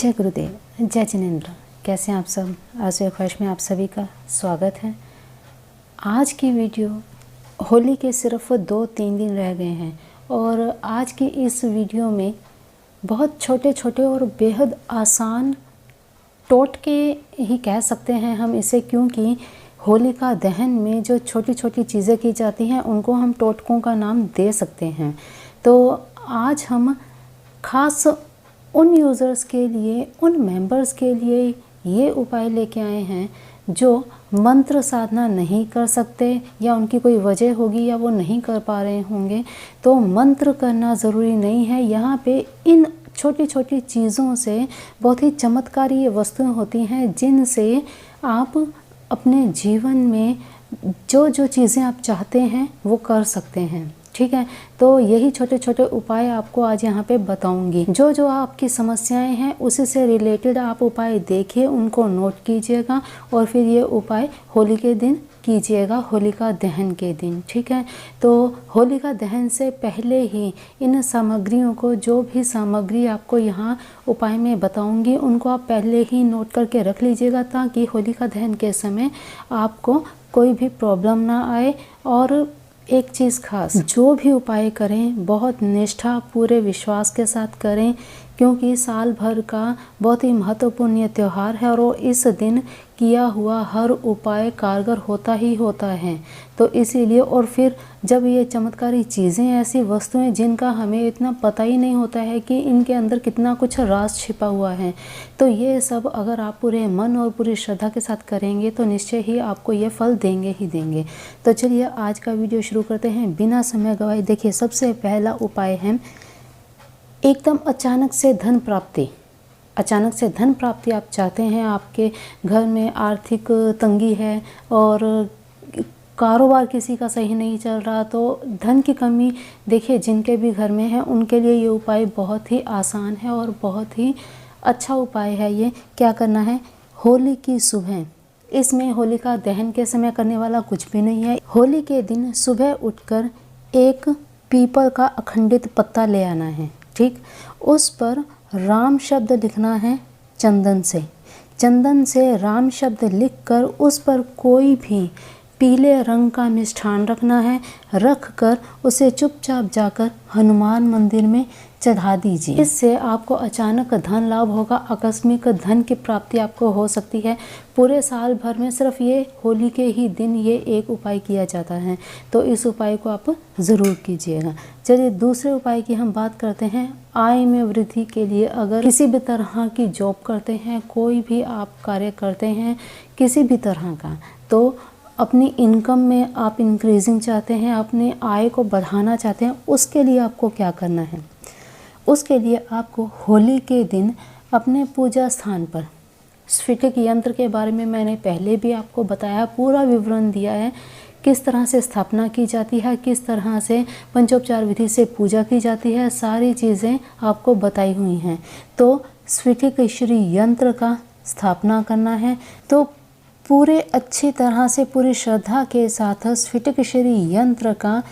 जय गुरुदेव, जय जिनेंद्र। कैसे हैं आप सब? आरज़ू ख्वाहिश में आप सभी का स्वागत है। आज की वीडियो, होली के सिर्फ 2-3 दिन रह गए हैं और आज की इस वीडियो में बहुत छोटे छोटे और बेहद आसान टोटके ही कह सकते हैं हम इसे, क्योंकि होलिका दहन में जो छोटी छोटी चीज़ें की जाती हैं उनको हम टोटकों का नाम दे सकते हैं। तो आज हम खास उन यूज़र्स के लिए, उन मेंबर्स के लिए ये उपाय लेके आए हैं जो मंत्र साधना नहीं कर सकते या उनकी कोई वजह होगी या वो नहीं कर पा रहे होंगे। तो मंत्र करना ज़रूरी नहीं है। यहाँ पे इन छोटी छोटी चीज़ों से बहुत ही चमत्कारी वस्तुएं होती हैं जिनसे आप अपने जीवन में जो जो चीज़ें आप चाहते हैं वो कर सकते हैं। ठीक है, तो यही छोटे छोटे उपाय आपको आज यहाँ पे बताऊंगी। जो जो आपकी समस्याएं हैं उसी से रिलेटेड आप उपाय देखिए, उनको नोट कीजिएगा और फिर ये उपाय होली के दिन कीजिएगा, होलिका दहन के दिन। ठीक है, तो होलिका दहन से पहले ही इन सामग्रियों को, जो भी सामग्री आपको यहाँ उपाय में बताऊंगी उनको आप पहले ही नोट करके रख लीजिएगा, ताकि होलिका दहन के समय आपको कोई भी प्रॉब्लम ना आए। और एक चीज़ खास, जो भी उपाय करें बहुत निष्ठा पूरे विश्वास के साथ करें, क्योंकि साल भर का बहुत ही महत्वपूर्ण ये त्यौहार है और इस दिन किया हुआ हर उपाय कारगर होता ही होता है। तो इसीलिए, और फिर जब ये चमत्कारी चीज़ें, ऐसी वस्तुएं जिनका हमें इतना पता ही नहीं होता है कि इनके अंदर कितना कुछ राज छिपा हुआ है, तो ये सब अगर आप पूरे मन और पूरी श्रद्धा के साथ करेंगे तो निश्चय ही आपको ये फल देंगे ही देंगे। तो चलिए आज का वीडियो शुरू करते हैं बिना समय गवाए। देखिए, सबसे पहला उपाय है एकदम अचानक से धन प्राप्ति। अचानक से धन प्राप्ति आप चाहते हैं, आपके घर में आर्थिक तंगी है और कारोबार किसी का सही नहीं चल रहा, तो धन की कमी देखिए जिनके भी घर में है उनके लिए ये उपाय बहुत ही आसान है और बहुत ही अच्छा उपाय है। ये क्या करना है, होली की सुबह, इसमें होलिका दहन के समय करने वाला कुछ भी नहीं है। होली के दिन सुबह उठकर एक पीपल का अखंडित पत्ता ले आना है। ठीक, उस पर राम शब्द लिखना है चंदन से। चंदन से राम शब्द लिखकर उस पर कोई भी पीले रंग का मिष्ठान रखना है। रख कर उसे चुपचाप जाकर हनुमान मंदिर में चढ़ा दीजिए। इससे आपको अचानक धन लाभ होगा, आकस्मिक धन की प्राप्ति आपको हो सकती है। पूरे साल भर में सिर्फ ये होली के ही दिन ये एक उपाय किया जाता है, तो इस उपाय को आप ज़रूर कीजिएगा। चलिए दूसरे उपाय की हम बात करते हैं। आय में वृद्धि के लिए अगर किसी भी तरह की जॉब करते हैं, कोई भी आप कार्य करते हैं किसी भी तरह का, तो अपनी इनकम में आप इंक्रीजिंग चाहते हैं, अपने आय को बढ़ाना चाहते हैं, उसके लिए आपको क्या करना है? उसके लिए आपको होली के दिन अपने पूजा स्थान पर, स्फटिक यंत्र के बारे में मैंने पहले भी आपको बताया, पूरा विवरण दिया है, किस तरह से स्थापना की जाती है, किस तरह से पंचोपचार विधि से पूजा की जाती है, सारी चीज़ें आपको बताई हुई हैं। तो स्फटिक श्री यंत्र का स्थापना करना है, तो पूरे अच्छी तरह से पूरी श्रद्धा के साथ स्फटिक श्री यंत्र का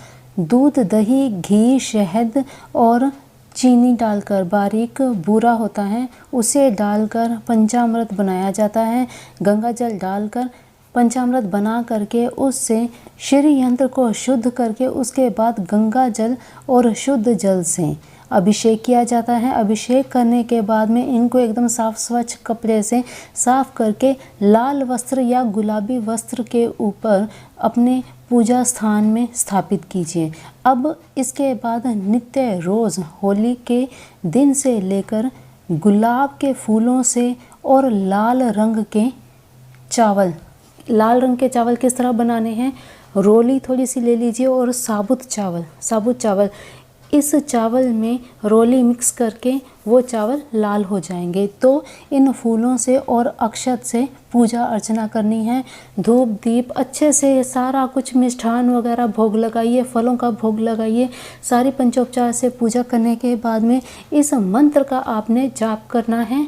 दूध, दही, घी, शहद और चीनी डालकर, बारीक बूरा होता है उसे डालकर पंचामृत बनाया जाता है। गंगा जल डालकर पंचामृत बना करके उससे श्री यंत्र को शुद्ध करके उसके बाद गंगा जल और शुद्ध जल से अभिषेक किया जाता है। अभिषेक करने के बाद में इनको एकदम साफ स्वच्छ कपड़े से साफ करके लाल वस्त्र या गुलाबी वस्त्र के ऊपर अपने पूजा स्थान में स्थापित कीजिए। अब इसके बाद नित्य रोज़ होली के दिन से लेकर गुलाब के फूलों से और लाल रंग के चावल, लाल रंग के चावल किस तरह बनाने हैं, रोली थोड़ी सी ले लीजिए और साबुत चावल, इस चावल में रोली मिक्स करके वो चावल लाल हो जाएंगे। तो इन फूलों से और अक्षत से पूजा अर्चना करनी है। धूप दीप अच्छे से सारा कुछ मिष्ठान वगैरह भोग लगाइए, फलों का भोग लगाइए। सारी पंचोपचार से पूजा करने के बाद में इस मंत्र का आपने जाप करना है।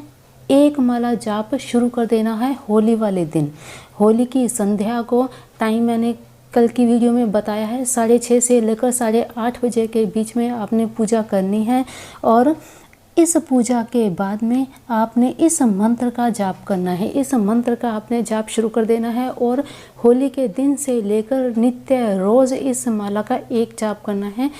एक माला जाप शुरू कर देना है होली वाले दिन। होली की संध्या को टाइम मैंने कल की वीडियो में बताया है, 6:30 से लेकर 8:30 बजे के बीच में आपने पूजा करनी है। और इस पूजा के बाद में आपने इस मंत्र का जाप करना है। इस मंत्र का आपने जाप शुरू कर देना है और होली के दिन से लेकर नित्य रोज़ इस माला का एक जाप करना है।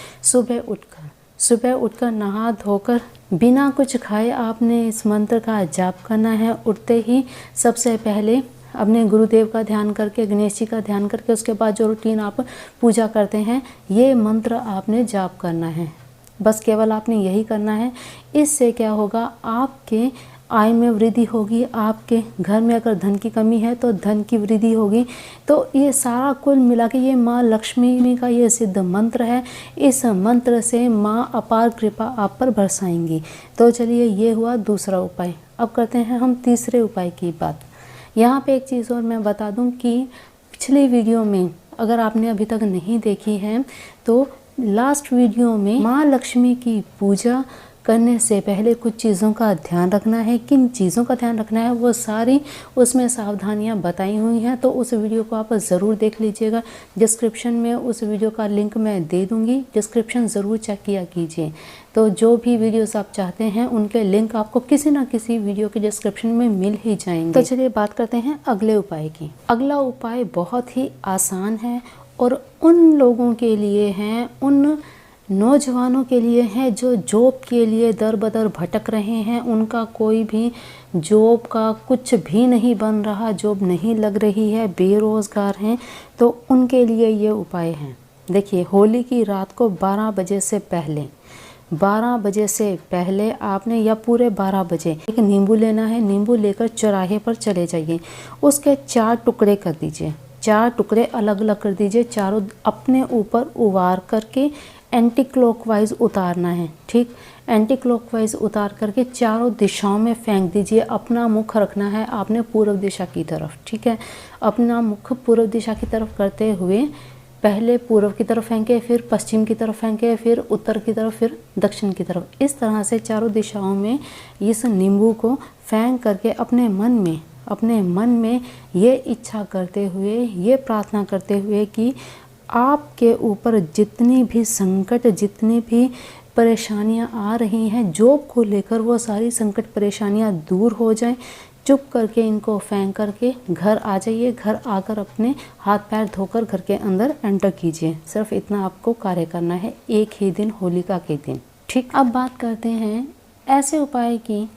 सुबह उठकर नहा धोकर बिना कुछ खाए आपने इस मंत्र का जाप करना है। उठते ही सबसे पहले अपने गुरुदेव का ध्यान करके, गणेश जी का ध्यान करके, उसके बाद जो रूटीन आप पूजा करते हैं ये मंत्र आपने जाप करना है। बस केवल आपने यही करना है। इससे क्या होगा, आपके आय में वृद्धि होगी, आपके घर में अगर धन की कमी है तो धन की वृद्धि होगी। तो ये सारा कुल मिला के ये माँ लक्ष्मी का ये सिद्ध मंत्र है। इस मंत्र से माँ अपार कृपा आप पर बरसाएंगी। तो चलिए, ये हुआ दूसरा उपाय। अब करते हैं हम तीसरे उपाय की बात। यहाँ पे एक चीज़ और मैं बता दूँ कि पिछली वीडियो में अगर आपने अभी तक नहीं देखी है तो लास्ट वीडियो में माँ लक्ष्मी की पूजा करने से पहले कुछ चीज़ों का ध्यान रखना है। किन चीज़ों का ध्यान रखना है वो सारी उसमें सावधानियां बताई हुई हैं। तो उस वीडियो को आप ज़रूर देख लीजिएगा। डिस्क्रिप्शन में उस वीडियो का लिंक मैं दे दूंगी, डिस्क्रिप्शन ज़रूर चेक किया कीजिए। तो जो भी वीडियोस आप चाहते हैं उनके लिंक आपको किसी ना किसी वीडियो के डिस्क्रिप्शन में मिल ही जाएंगे। तो चलिए बात करते हैं अगले उपाय की। अगला उपाय बहुत ही आसान है और उन लोगों के लिए हैं, उन नौजवानों के लिए हैं जो जॉब के लिए दर बदर भटक रहे हैं। उनका कोई भी जॉब का कुछ भी नहीं बन रहा, जॉब नहीं लग रही है, बेरोज़गार हैं, तो उनके लिए ये उपाय हैं। देखिए, होली की रात को 12 बजे से पहले आपने, या पूरे 12 बजे, एक नींबू लेना है। नींबू लेकर चौराहे पर चले जाइए, उसके 4 टुकड़े कर दीजिए। 4 टुकड़े अलग अलग कर दीजिए, चारों अपने ऊपर उवार करके एंटी क्लॉकवाइज उतारना है। ठीक, एंटी क्लॉकवाइज उतार करके चारों दिशाओं में फेंक दीजिए। अपना मुख रखना है आपने पूर्व दिशा की तरफ। ठीक है, अपना मुख पूर्व दिशा की तरफ करते हुए पहले पूर्व की तरफ फेंके, फिर पश्चिम की तरफ फेंके, फिर उत्तर की तरफ, फिर दक्षिण की तरफ। इस तरह से चारों दिशाओं में इस नींबू को फेंक करके अपने मन में ये इच्छा करते हुए, ये प्रार्थना करते हुए कि आपके ऊपर जितनी भी संकट, जितनी भी परेशानियां आ रही हैं जॉब को लेकर, वो सारी संकट परेशानियां दूर हो जाएं। चुप करके इनको फेंक करके घर आ जाइए। घर आकर अपने हाथ पैर धोकर घर के अंदर एंटर कीजिए। सिर्फ इतना आपको कार्य करना है, एक ही दिन, होलिका के दिन। ठीक, अब बात करते हैं ऐसे उपाय की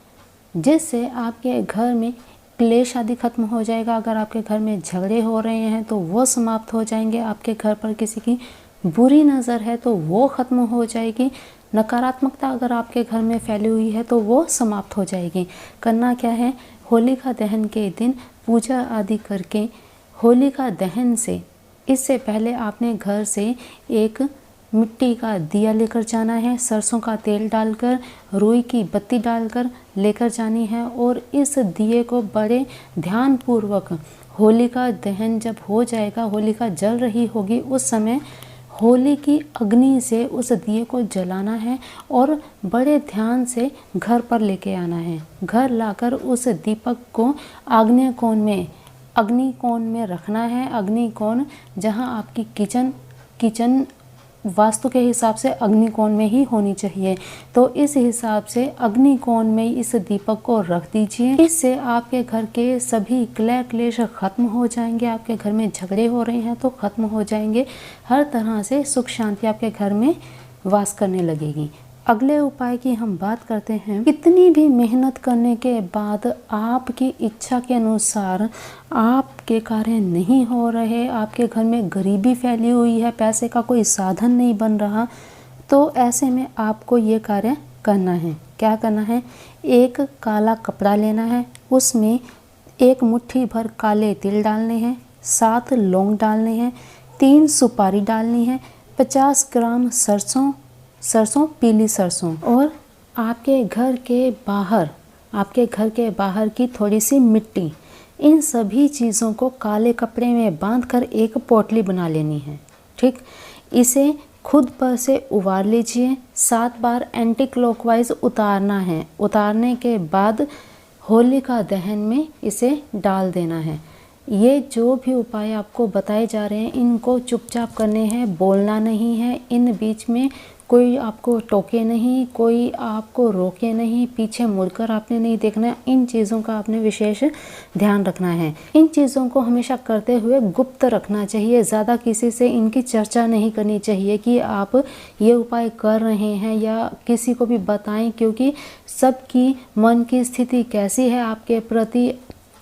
जिससे आपके घर में क्लेश आदि खत्म हो जाएगा। अगर आपके घर में झगड़े हो रहे हैं तो वो समाप्त हो जाएंगे। आपके घर पर किसी की बुरी नज़र है तो वो ख़त्म हो जाएगी। नकारात्मकता अगर आपके घर में फैली हुई है तो वो समाप्त हो जाएगी। करना क्या है, होलिका दहन के दिन पूजा आदि करके होलिका दहन से इससे पहले आपने घर से एक मिट्टी का दिया लेकर जाना है। सरसों का तेल डालकर, रुई की बत्ती डालकर लेकर जानी है और इस दिए को बड़े ध्यानपूर्वक, होलिका दहन जब हो जाएगा, होलिका जल रही होगी, उस समय होली की अग्नि से उस दिए को जलाना है और बड़े ध्यान से घर पर लेके आना है। घर लाकर उस दीपक को आग्नेय कोण में, अग्नि कोण में रखना है। अग्नि कोण जहाँ आपकी किचन वास्तु के हिसाब से अग्निकोण में ही होनी चाहिए। तो इस हिसाब से अग्निकोण में इस दीपक को रख दीजिए। इससे आपके घर के सभी कलह क्लेश खत्म हो जाएंगे। आपके घर में झगड़े हो रहे हैं तो खत्म हो जाएंगे। हर तरह से सुख शांति आपके घर में वास करने लगेगी। अगले उपाय की हम बात करते हैं। कितनी भी मेहनत करने के बाद आपकी इच्छा के अनुसार आपके कार्य नहीं हो रहे, आपके घर में गरीबी फैली हुई है, पैसे का कोई साधन नहीं बन रहा, तो ऐसे में आपको ये कार्य करना है। क्या करना है, एक काला कपड़ा लेना है, उसमें 1 मुट्ठी भर काले तिल डालने हैं, 7 लौंग डालने हैं, 3 सुपारी डालनी है, 50 ग्राम सरसों, पीली सरसों, और आपके घर के बाहर की थोड़ी सी मिट्टी। इन सभी चीज़ों को काले कपड़े में बांधकर एक पोटली बना लेनी है। ठीक, इसे खुद पर से उबार लीजिए। 7 बार एंटी क्लॉकवाइज उतारना है। उतारने के बाद होलिका दहन में इसे डाल देना है। ये जो भी उपाय आपको बताए जा रहे हैं इनको चुपचाप करने हैं, बोलना नहीं है। इन बीच में कोई आपको टोके नहीं, कोई आपको रोके नहीं, पीछे मुड़कर आपने नहीं देखना। इन चीज़ों का आपने विशेष ध्यान रखना है। इन चीज़ों को हमेशा करते हुए गुप्त रखना चाहिए। ज़्यादा किसी से इनकी चर्चा नहीं करनी चाहिए कि आप ये उपाय कर रहे हैं या किसी को भी बताएं, क्योंकि सबकी मन की स्थिति कैसी है आपके प्रति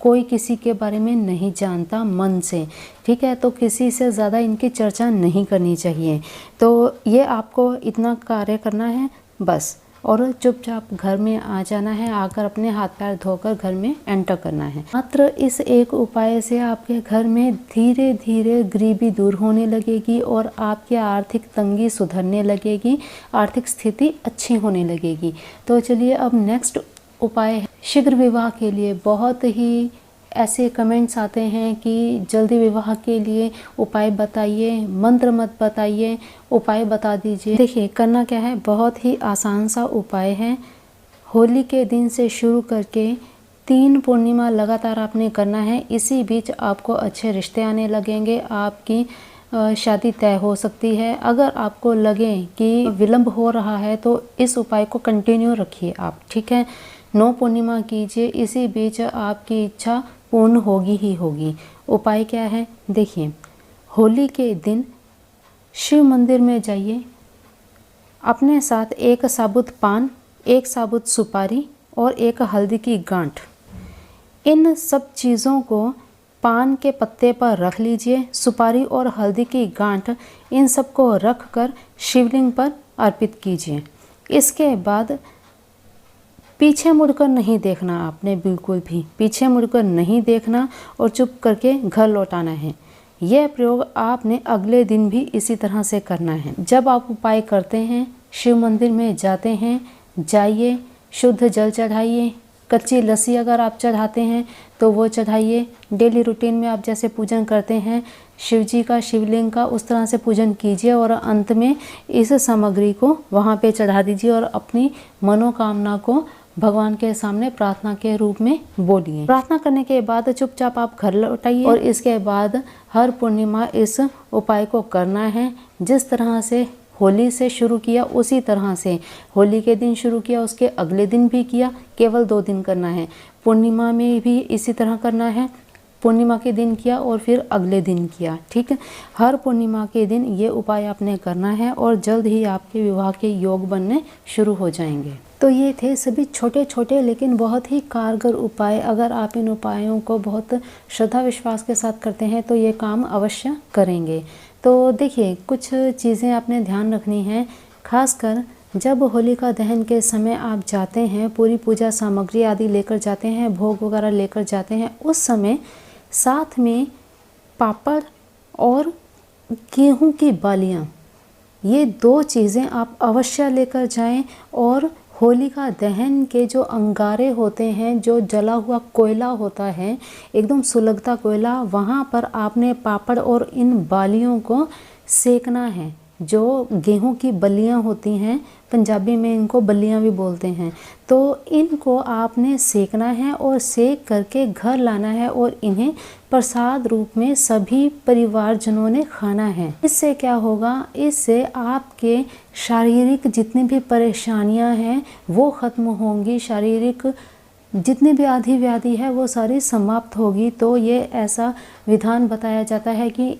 कोई किसी के बारे में नहीं जानता मन से, ठीक है। तो किसी से ज़्यादा इनकी चर्चा नहीं करनी चाहिए। तो ये आपको इतना कार्य करना है बस, और चुपचाप घर में आ जाना है। आकर अपने हाथ पैर धोकर घर में एंटर करना है। मात्र इस एक उपाय से आपके घर में धीरे धीरे गरीबी दूर होने लगेगी और आपकी आर्थिक तंगी सुधरने लगेगी, आर्थिक स्थिति अच्छी होने लगेगी। तो चलिए अब नेक्स्ट उपाय है शीघ्र विवाह के लिए। बहुत ही ऐसे कमेंट्स आते हैं कि जल्दी विवाह के लिए उपाय बताइए, मंत्र मत बताइए, उपाय बता दीजिए। देखिए करना क्या है, बहुत ही आसान सा उपाय है। होली के दिन से शुरू करके 3 पूर्णिमा लगातार आपने करना है। इसी बीच आपको अच्छे रिश्ते आने लगेंगे, आपकी शादी तय हो सकती है। अगर आपको लगे कि विलंब हो रहा है तो इस उपाय को कंटिन्यू रखिए आप, ठीक है। 9 पूर्णिमा कीजिए, इसी बीच आपकी इच्छा पूर्ण होगी ही होगी। उपाय क्या है देखिए, होली के दिन शिव मंदिर में जाइए, अपने साथ 1 साबुत पान, 1 साबुत सुपारी और 1 हल्दी की गांठ, इन सब चीज़ों को पान के पत्ते पर रख लीजिए। सुपारी और हल्दी की गांठ इन सब को रख कर शिवलिंग पर अर्पित कीजिए। इसके बाद पीछे मुड़कर नहीं देखना आपने, बिल्कुल भी पीछे मुड़कर नहीं देखना और चुप करके घर लौटाना है। यह प्रयोग आपने अगले दिन भी इसी तरह से करना है। जब आप उपाय करते हैं, शिव मंदिर में जाते हैं, जाइए, शुद्ध जल चढ़ाइए, कच्ची लस्सी अगर आप चढ़ाते हैं तो वो चढ़ाइए। डेली रूटीन में आप जैसे पूजन करते हैं शिव जी का, शिवलिंग का, उस तरह से पूजन कीजिए और अंत में इस सामग्री को वहाँ पे चढ़ा दीजिए और अपनी मनोकामना को भगवान के सामने प्रार्थना के रूप में बोलिए। प्रार्थना करने के बाद चुपचाप आप घर लौटाइए और इसके बाद हर पूर्णिमा इस उपाय को करना है। जिस तरह से होली से शुरू किया उसी तरह से होली के दिन शुरू किया, उसके अगले दिन भी किया, केवल 2 दिन करना है। पूर्णिमा में भी इसी तरह करना है, पूर्णिमा के दिन किया और फिर अगले दिन किया, ठीक है। हर पूर्णिमा के दिन ये उपाय आपने करना है और जल्द ही आपके विवाह के योग बनने शुरू हो जाएंगे। तो ये थे सभी छोटे छोटे लेकिन बहुत ही कारगर उपाय। अगर आप इन उपायों को बहुत श्रद्धा विश्वास के साथ करते हैं तो ये काम अवश्य करेंगे। तो देखिए कुछ चीज़ें आपने ध्यान रखनी है, खासकर जब होलिका दहन के समय आप जाते हैं, पूरी पूजा सामग्री आदि लेकर जाते हैं, भोग वगैरह लेकर जाते हैं, उस समय साथ में पापड़ और गेहूं की बालियां, ये 2 चीज़ें आप अवश्य लेकर जाएं। और होलिका दहन के जो अंगारे होते हैं, जो जला हुआ कोयला होता है, एकदम सुलगता कोयला, वहाँ पर आपने पापड़ और इन बालियों को सेकना है। जो गेहूं की बलियां होती हैं, पंजाबी में इनको बलियां भी बोलते हैं, तो इनको आपने सेकना है और सेक करके घर लाना है और इन्हें प्रसाद रूप में सभी परिवारजनों ने खाना है। इससे क्या होगा, इससे आपके शारीरिक जितनी भी परेशानियां हैं वो ख़त्म होंगी, शारीरिक जितनी भी आधी व्याधि है वो सारी समाप्त होगी। तो ये ऐसा विधान बताया जाता है कि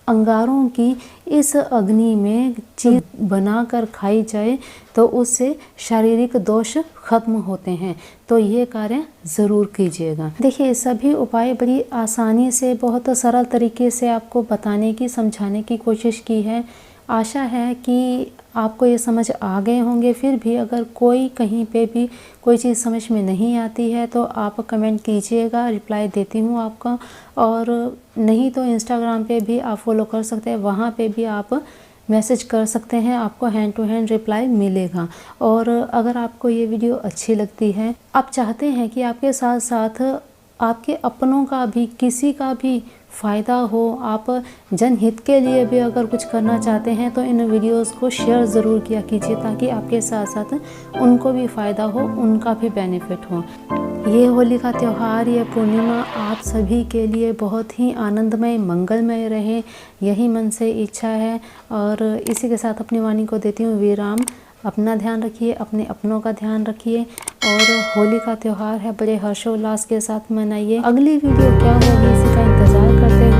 अंगारों की इस अग्नि में चीज़ बनाकर खाई जाए तो उससे शारीरिक दोष खत्म होते हैं। तो ये कार्य ज़रूर कीजिएगा। देखिए सभी उपाय बड़ी आसानी से, बहुत सरल तरीके से आपको बताने की, समझाने की कोशिश की है। आशा है कि आपको ये समझ आ गए होंगे। फिर भी अगर कोई कहीं पे भी कोई चीज़ समझ में नहीं आती है तो आप कमेंट कीजिएगा, रिप्लाई देती हूँ आपका। और नहीं तो इंस्टाग्राम पे भी आप फॉलो कर सकते हैं, वहाँ पे भी आप मैसेज कर सकते हैं, आपको हैंड टू हैंड रिप्लाई मिलेगा। और अगर आपको ये वीडियो अच्छी लगती है, आप चाहते हैं कि आपके साथ साथ आपके अपनों का भी, किसी का भी फ़ायदा हो, आप जनहित के लिए भी अगर कुछ करना चाहते हैं तो इन वीडियोस को शेयर ज़रूर किया कीजिए, ताकि आपके साथ साथ उनको भी फ़ायदा हो, उनका भी बेनिफिट हो। ये होली का त्यौहार, ये पूर्णिमा आप सभी के लिए बहुत ही आनंदमय, मंगलमय रहे, यही मन से इच्छा है। और इसी के साथ अपनी वाणी को देती हूँ विराम। अपना ध्यान रखिए, अपने अपनों का ध्यान रखिए, और होली का त्यौहार है, बड़े हर्षोल्लास के साथ मनाइए। अगली वीडियो क्या होगी इसी का इंतज़ार करते हैं।